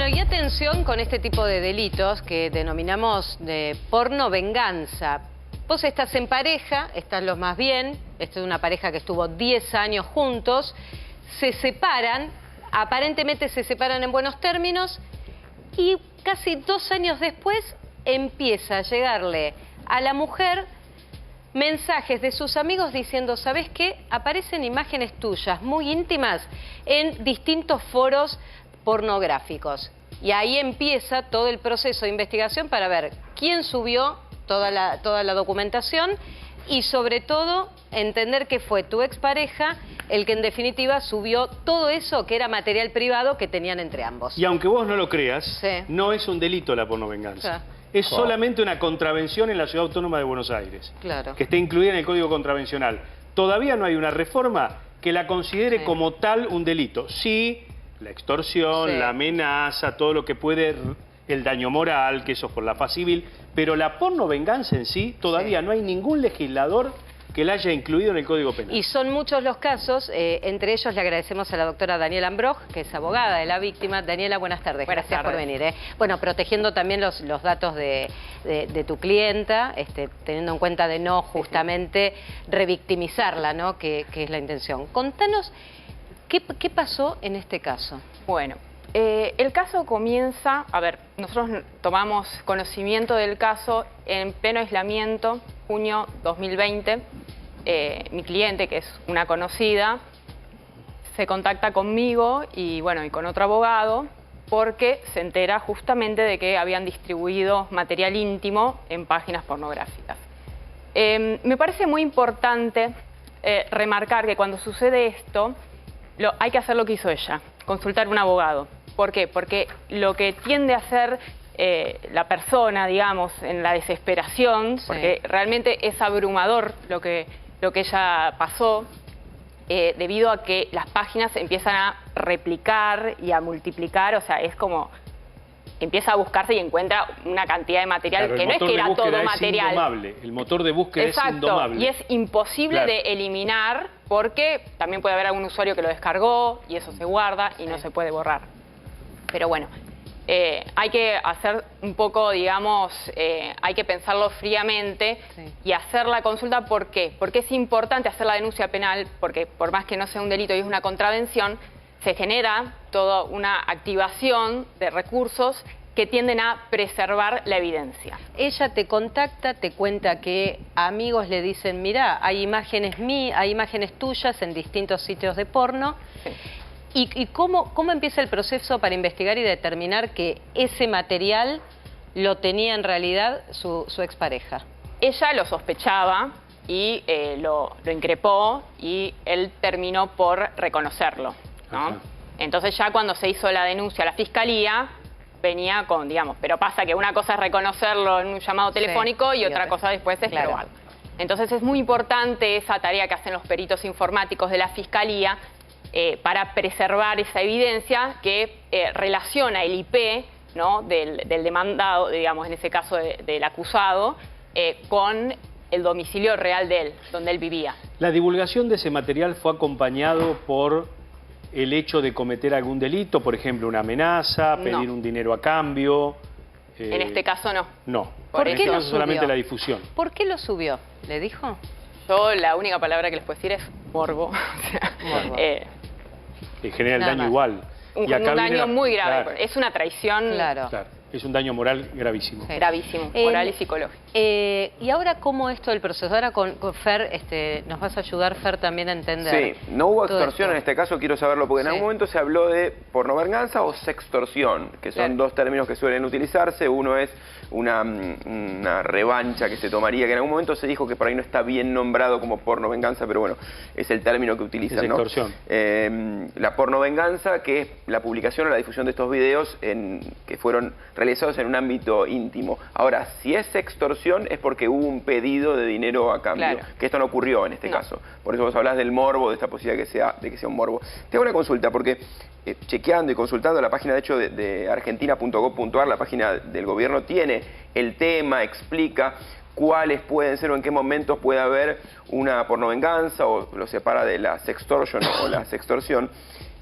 Bueno, y atención con este tipo de delitos que denominamos de porno venganza. Vos estás en pareja, estás los más bien, esta es una pareja que estuvo 10 años juntos, se separan, aparentemente se separan en buenos términos y casi 2 años después empieza a llegarle a la mujer mensajes de sus amigos diciendo, ¿sabés qué? Aparecen imágenes tuyas muy íntimas en distintos foros pornográficos. Y ahí empieza todo el proceso de investigación para ver quién subió toda la documentación y sobre todo entender que fue tu expareja el que en definitiva subió todo eso que era material privado que tenían entre ambos. Y aunque vos no lo creas, sí, no es un delito la pornovenganza. Sí. Es solamente una contravención en la Ciudad Autónoma de Buenos Aires, claro, que está incluida en el Código Contravencional. Todavía no hay una reforma que la considere sí, como tal un delito. Sí, la extorsión, sí, la amenaza, todo lo que puede, el daño moral, que eso es por la paz civil, pero la pornovenganza en sí, todavía sí, no hay ningún legislador que la haya incluido en el Código Penal. Y son muchos los casos, entre ellos le agradecemos a la doctora Daniela Ambroch, que es abogada de la víctima. Daniela, buenas tardes. Buenas Gracias tardes. por venir. Bueno, protegiendo también los datos de tu clienta, teniendo en cuenta de no justamente revictimizarla, ¿no? Que es la intención. Contanos, ¿qué pasó en este caso? Bueno, el caso comienza, a ver, nosotros tomamos conocimiento del caso en pleno aislamiento, junio 2020. Mi cliente, que es una conocida, se contacta conmigo y bueno, y con otro abogado, porque se entera justamente de que habían distribuido material íntimo en páginas pornográficas. Me parece muy importante remarcar que cuando sucede esto, hay que hacer lo que hizo ella, consultar un abogado. ¿Por qué? Porque lo que tiende a hacer la persona, digamos, en la desesperación, sí, porque realmente es abrumador lo que ella pasó, debido a que las páginas empiezan a replicar y a multiplicar, o sea, es como empieza a buscarse y encuentra una cantidad de material, claro, que no es que era todo material. Indomable. El motor de búsqueda exacto, es indomable. Y es imposible, claro, de eliminar, porque también puede haber algún usuario que lo descargó y eso se guarda y no se puede borrar. Pero bueno, hay que hacer un poco, digamos, hay que pensarlo fríamente, sí, y hacer la consulta. ¿Por qué? Porque es importante hacer la denuncia penal, porque por más que no sea un delito y es una contravención, se genera toda una activación de recursos que tienden a preservar la evidencia. Ella te contacta, te cuenta que amigos le dicen, mirá, hay imágenes tuyas en distintos sitios de porno. Sí. ¿Y cómo empieza el proceso para investigar y determinar que ese material lo tenía en realidad su expareja? Ella lo sospechaba y lo increpó y él terminó por reconocerlo, ¿no? Entonces ya cuando se hizo la denuncia a la fiscalía, venía con, digamos, pero pasa que una cosa es reconocerlo en un llamado telefónico, sí, y otra cosa después es, claro, probarlo. Entonces es muy importante esa tarea que hacen los peritos informáticos de la fiscalía, para preservar esa evidencia que relaciona el IP, ¿no?, del demandado, digamos, en ese caso del acusado, con el domicilio real de él, donde él vivía. La divulgación de ese material fue acompañado por el hecho de cometer algún delito, por ejemplo, una amenaza, pedir un dinero a cambio. En este caso no. No. ¿Por qué lo subió? Solamente la difusión. ¿Por qué lo subió? ¿Le dijo? Yo la única palabra que les puedo decir es morbo. O sea, morbo. Genera el daño igual. Un daño muy grave. Claro. Es una traición. Claro. Claro. Es un daño moral gravísimo. Sí. Gravísimo, moral y psicológico. ¿Y ahora cómo es todo el proceso? Ahora con Fer, nos vas a ayudar, Fer, también a entender. Sí, no hubo extorsión en este caso, quiero saberlo, porque en algún momento se habló de pornovenganza o sextorsión, que son, claro, dos términos que suelen utilizarse. Uno es una revancha que se tomaría, que en algún momento se dijo que por ahí no está bien nombrado como pornovenganza, pero bueno, es el término que utilizan, ¿no? Extorsión. La pornovenganza, que es la publicación o la difusión de estos videos que fueron realizados en un ámbito íntimo. Ahora, si es extorsión es porque hubo un pedido de dinero a cambio, claro, que esto no ocurrió en este caso. Por eso vos hablás del morbo, de esta posibilidad de que sea un morbo. Te hago una consulta, porque chequeando y consultando la página, de hecho, de argentina.gov.ar, la página del gobierno, tiene el tema, explica cuáles pueden ser o en qué momentos puede haber una pornovenganza o lo separa de la sextortion o la sextorsión.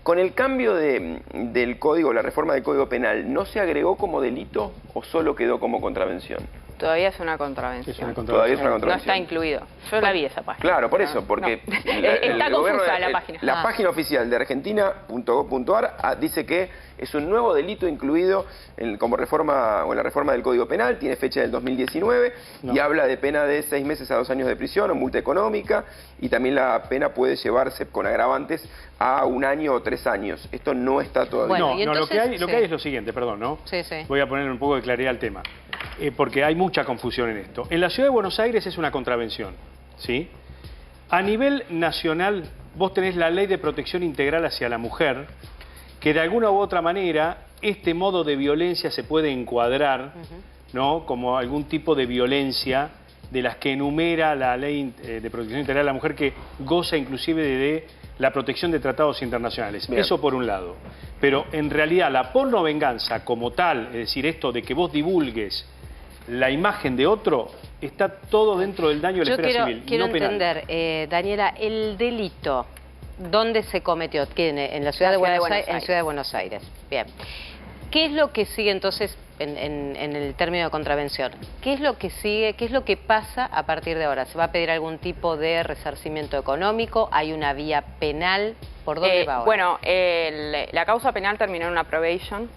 Con el cambio del código, la reforma del Código Penal, ¿no se agregó como delito o solo quedó como contravención? Todavía es una contravención. Todavía es una contravención. No está incluido. Yo la vi esa página. Claro, por eso, porque está confusa la página. La página oficial de argentina.gov.ar dice que es un nuevo delito incluido como reforma o en la reforma del Código Penal, tiene fecha del 2019 y habla de pena de 6 meses a 2 años de prisión o multa económica, y también la pena puede llevarse con agravantes a 1 año o 3 años. Esto no está todavía. Bueno, no, lo que hay es lo siguiente, perdón, ¿no? Sí, sí. Voy a poner un poco de claridad al tema, porque hay mucha confusión en esto. En la Ciudad de Buenos Aires es una contravención, ¿sí? A nivel nacional, vos tenés la Ley de Protección Integral hacia la Mujer, que de alguna u otra manera este modo de violencia se puede encuadrar, ¿no?, como algún tipo de violencia de las que enumera la Ley de Protección Integral de la Mujer, que goza inclusive de la protección de tratados internacionales. Bien. Eso por un lado. Pero en realidad la pornovenganza como tal, es decir, esto de que vos divulgues la imagen de otro, está todo dentro del daño de la esfera civil, quiero no penal. entender, Daniela, el delito, ¿dónde se cometió? En la ciudad de Buenos Aires. En Ciudad de Buenos Aires. Bien. ¿Qué es lo que sigue entonces en el término de contravención? ¿Qué es lo que sigue? ¿Qué es lo que pasa a partir de ahora? ¿Se va a pedir algún tipo de resarcimiento económico? ¿Hay una vía penal? ¿Por dónde va ahora? Bueno, la causa penal terminó en una probation,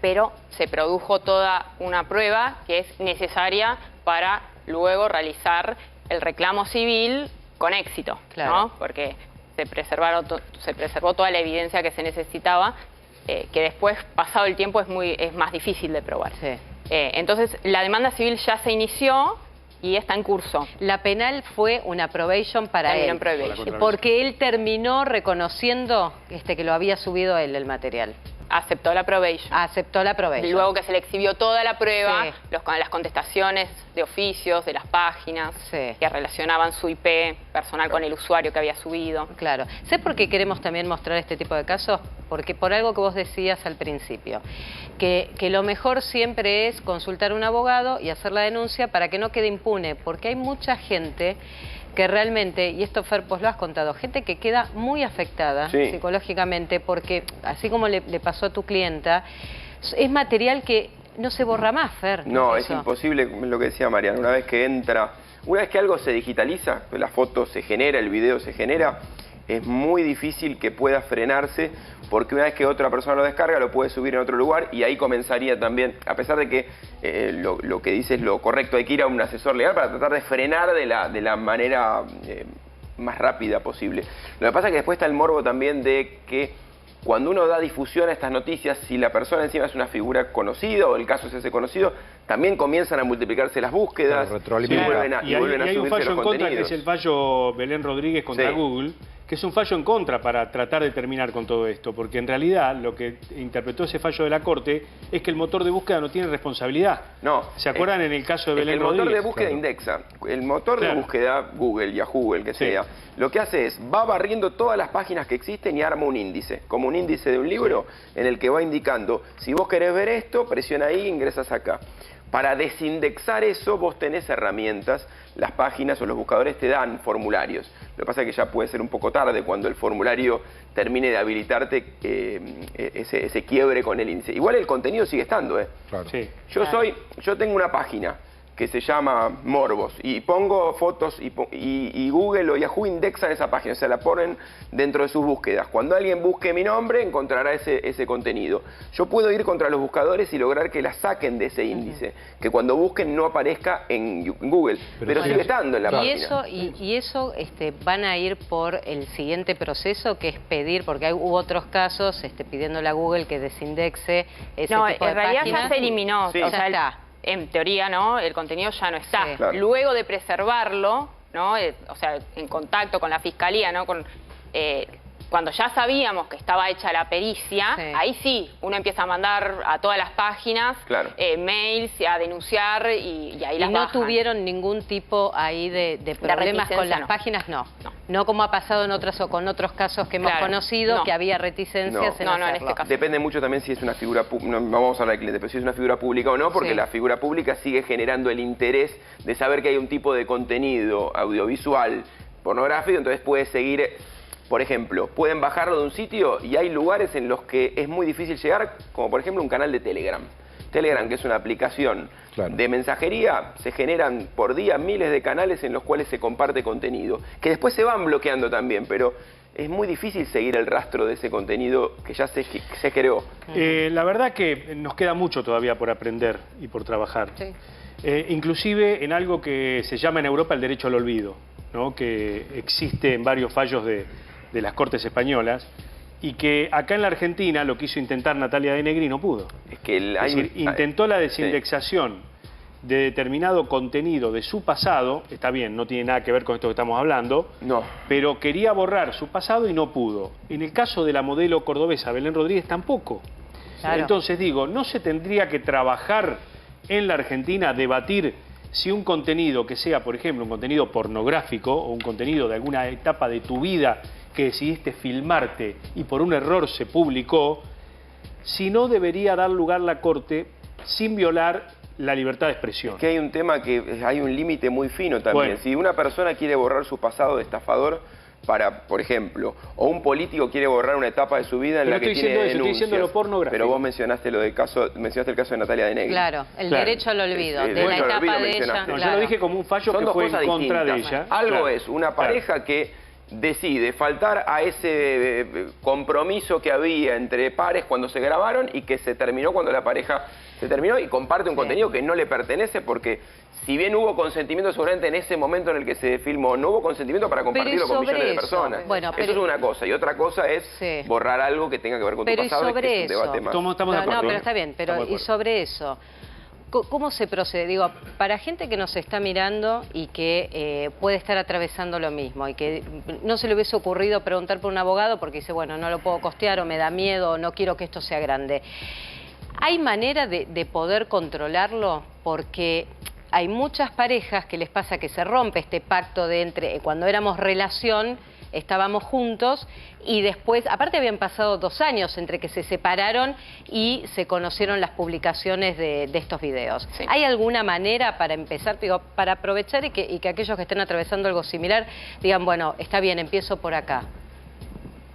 pero se produjo toda una prueba que es necesaria para luego realizar el reclamo civil con éxito, claro, ¿no? Porque se preservó toda la evidencia que se necesitaba, que después, pasado el tiempo, es más difícil de probar. Sí. Entonces, la demanda civil ya se inició y está en curso. La penal fue una probation para él, porque él terminó reconociendo que lo había subido él el material. Aceptó la probation. Aceptó la probation. Y luego que se le exhibió toda la prueba, sí, las contestaciones de oficios, de las páginas, sí, que relacionaban su IP personal con el usuario que había subido. Claro. ¿Sabes por qué queremos también mostrar este tipo de casos? Porque por algo que vos decías al principio, que lo mejor siempre es consultar a un abogado y hacer la denuncia para que no quede impune, porque hay mucha gente que realmente, y esto Fer, pues lo has contado, gente que queda muy afectada psicológicamente, porque así como le pasó a tu clienta, es material que no se borra más, Fer. No, es imposible, lo que decía Mariana, una vez que algo se digitaliza, la foto se genera, el video se genera, es muy difícil que pueda frenarse, porque una vez que otra persona lo descarga, lo puede subir en otro lugar y ahí comenzaría también, a pesar de que lo que dice es lo correcto, hay que ir a un asesor legal para tratar de frenar de la manera más rápida posible. Lo que pasa es que después está el morbo también de que cuando uno da difusión a estas noticias, si la persona encima es una figura conocida o el caso es ese conocido, también comienzan a multiplicarse las búsquedas y vuelven a hay un fallo en contra, que es el fallo Belén Rodríguez contra Google, que es un fallo en contra para tratar de terminar con todo esto, porque en realidad lo que interpretó ese fallo de la Corte es que el motor de búsqueda no tiene responsabilidad. No. ¿Se acuerdan en el caso de Belén Rodríguez? El motor de búsqueda indexa. El motor de búsqueda, Google, Yahoo, el que sea, lo que hace es, va barriendo todas las páginas que existen y arma un índice, como un índice de un libro, en el que va indicando, si vos querés ver esto, presiona ahí, ingresas acá. Para desindexar eso, vos tenés herramientas, las páginas o los buscadores te dan formularios. Lo que pasa es que ya puede ser un poco tarde cuando el formulario termine de habilitarte ese quiebre con el índice. Igual el contenido sigue estando, ¿eh? Claro. Sí. Yo tengo una página que se llama Morbos y pongo fotos y Google o Yahoo indexan esa página, o sea, la ponen dentro de sus búsquedas. Cuando alguien busque mi nombre, encontrará ese contenido. Yo puedo ir contra los buscadores y lograr que la saquen de ese índice, que cuando busquen no aparezca en Google, pero sigue estando en la página. Y eso van a ir por el siguiente proceso, que es pedir, porque hubo otros casos pidiéndole a Google que desindexe ese tipo de páginas. No, en realidad ya se eliminó, sí, o sea, en teoría, ¿no? El contenido ya no está. Sí. Claro. Luego de preservarlo, ¿no? O sea, en contacto con la fiscalía, ¿no? Cuando ya sabíamos que estaba hecha la pericia, ahí sí, uno empieza a mandar a todas las páginas mails a denunciar y ahí las bajan. ¿No tuvieron ningún tipo ahí de problemas con las páginas? No como ha pasado en otros casos que hemos conocido, que había reticencias en hacerlo. En este caso. Depende mucho también si es una figura pública, no vamos a hablar del cliente, pero si es una figura pública o no, porque la figura pública sigue generando el interés de saber que hay un tipo de contenido audiovisual pornográfico, entonces puede seguir Por ejemplo, pueden bajarlo de un sitio y hay lugares en los que es muy difícil llegar, como por ejemplo un canal de Telegram. Telegram, que es una aplicación de mensajería, se generan por día miles de canales en los cuales se comparte contenido, que después se van bloqueando también, pero es muy difícil seguir el rastro de ese contenido que ya se creó. La verdad que nos queda mucho todavía por aprender y por trabajar. Sí. Inclusive en algo que se llama en Europa el derecho al olvido, ¿no? Que existe en varios fallos de las Cortes españolas, y que acá en la Argentina lo quiso intentar Natalia de Negri y no pudo. Es que intentó la desindexación de determinado contenido de su pasado, está bien, no tiene nada que ver con esto que estamos hablando, pero quería borrar su pasado y no pudo. En el caso de la modelo cordobesa Belén Rodríguez tampoco. Claro. Entonces digo, ¿no se tendría que trabajar en la Argentina, debatir si un contenido que sea, por ejemplo, un contenido pornográfico o un contenido de alguna etapa de tu vida que decidiste filmarte y por un error se publicó, si no debería dar lugar la Corte sin violar la libertad de expresión? Es que hay un tema que hay un límite muy fino también. Bueno. Si una persona quiere borrar su pasado de estafador para, por ejemplo, o un político quiere borrar una etapa de su vida en la que tiene denuncias. Estoy diciendo lo pornográfico. Pero vos mencionaste el caso de Natalia de Negri. Claro, el derecho al olvido, de la etapa de ella. No, yo lo dije como un fallo que fue en contra de ella. Algo es una pareja que decide faltar a ese compromiso que había entre pares cuando se grabaron y que se terminó cuando la pareja se terminó y comparte un contenido que no le pertenece porque si bien hubo consentimiento seguramente en ese momento en el que se filmó, no hubo consentimiento para compartirlo con millones de personas. Bueno, eso es una cosa. Y otra cosa es borrar algo que tenga que ver con tu pasado. Pero que es un debate más. Estamos de acuerdo. No, pero está bien. Pero y sobre eso, ¿cómo se procede? Digo, para gente que nos está mirando y que puede estar atravesando lo mismo y que no se le hubiese ocurrido preguntar por un abogado porque dice, bueno, no lo puedo costear o me da miedo o no quiero que esto sea grande. ¿Hay manera de poder controlarlo? Porque hay muchas parejas que les pasa que se rompe este pacto de entre cuando éramos relación, estábamos juntos y después, aparte habían pasado 2 años entre que se separaron y se conocieron las publicaciones de estos videos. Sí. ¿Hay alguna manera para empezar, digo, para aprovechar y que aquellos que estén atravesando algo similar digan, bueno, está bien, empiezo por acá?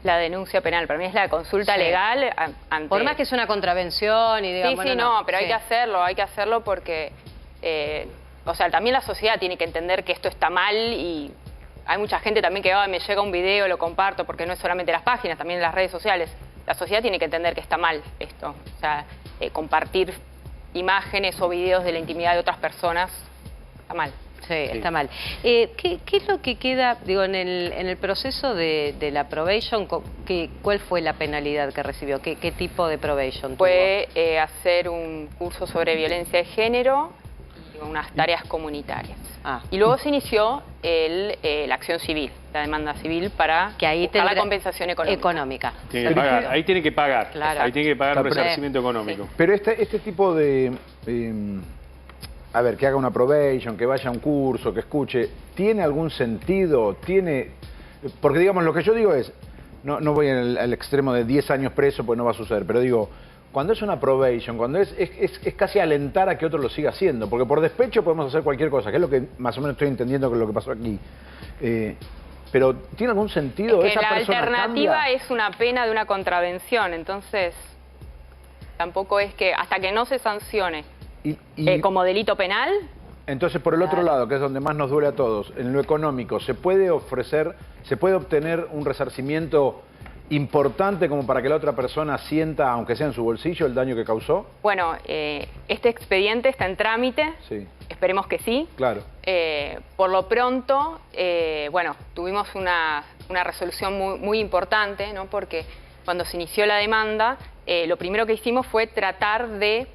La denuncia penal, para mí es la consulta legal ante... Por más que es una contravención y digan, bueno, no, pero hay que hacerlo porque... o sea, también la sociedad tiene que entender que esto está mal y hay mucha gente también que me llega un video, lo comparto, porque no es solamente las páginas, también en las redes sociales. La sociedad tiene que entender que está mal esto. O sea, compartir imágenes o videos de la intimidad de otras personas está mal. Sí, está mal. ¿Qué es lo que queda, digo, en el proceso de la probation? ¿Cuál fue la penalidad que recibió? ¿Qué tipo de probation tuvo? Fue hacer un curso sobre violencia de género y unas tareas comunitarias. Y luego se inició la acción civil, la demanda civil para buscar la compensación económica. Tiene que pagar, ahí tiene que pagar. Claro. Ahí tiene que pagar resarcimiento económico. Sí. Pero este tipo de... a ver, que haga una probation, que vaya a un curso, que escuche, ¿tiene algún sentido? Porque digamos, lo que yo digo es, no voy al extremo de 10 años preso, pues no va a suceder, pero digo, cuando es una probation, cuando es casi alentar a que otro lo siga haciendo, porque por despecho podemos hacer cualquier cosa, que es lo que más o menos estoy entendiendo que es lo que pasó aquí. Pero ¿tiene algún sentido? Es que la alternativa es una pena de una contravención, entonces tampoco es que hasta que no se sancione como delito penal. Entonces, por el otro lado, que es donde más nos duele a todos, en lo económico, ¿se puede obtener un resarcimiento importante como para que la otra persona sienta, aunque sea en su bolsillo, el daño que causó? Bueno, este expediente está en trámite, esperemos que sí. Claro. Por lo pronto, bueno, tuvimos una resolución muy importante, ¿no? Porque cuando se inició la demanda, lo primero que hicimos fue tratar de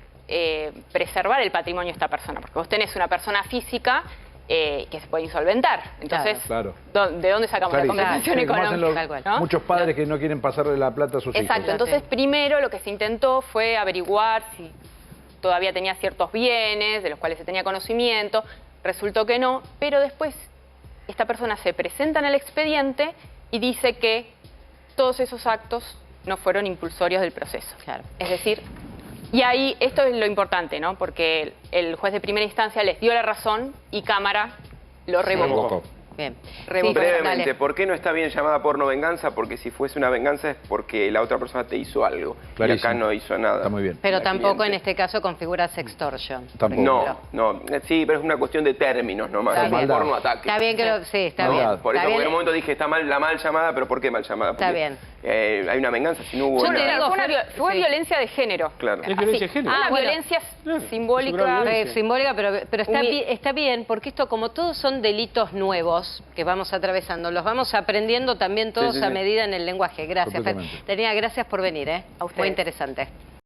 preservar el patrimonio de esta persona, porque vos tenés una persona física que se puede insolventar. Entonces, ¿de dónde sacamos la compensación económica? ¿No? Muchos padres que no quieren pasarle la plata a sus hijos. Exacto, entonces primero lo que se intentó fue averiguar si todavía tenía ciertos bienes de los cuales se tenía conocimiento, resultó que no, pero después esta persona se presenta en el expediente y dice que todos esos actos no fueron impulsorios del proceso. Claro. Es decir, y ahí, esto es lo importante, ¿no? Porque el juez de primera instancia les dio la razón y Cámara lo revocó. Bien. Brevemente, dale. ¿por qué no está bien llamada porno venganza? Porque si fuese una venganza es porque la otra persona te hizo algo. Clarísimo. Y acá no hizo nada. Está muy bien. Pero La tampoco cliente. en este caso configura sextortion. Tampoco. No, sí, pero es una cuestión de términos nomás. Está Es bien. porno ataque. Está bien que lo... Sí, está No, bien. Por Está eso bien. en un momento dije, está mal la mal llamada, pero ¿por qué mal llamada? Está Porque, bien. hay una venganza si no hubo Yo te nada. digo, Fue sí. violencia de género. Claro. Es violencia de género. Una bueno. violencia Claro, simbólica. es violencia. Simbólica, pero está bien, porque esto, como todos son delitos nuevos que vamos atravesando, los vamos aprendiendo también todos Sí, sí, a sí. medida en el lenguaje. Gracias, Fer. Completamente. Tenía, gracias por venir, A ustedes. Muy interesante.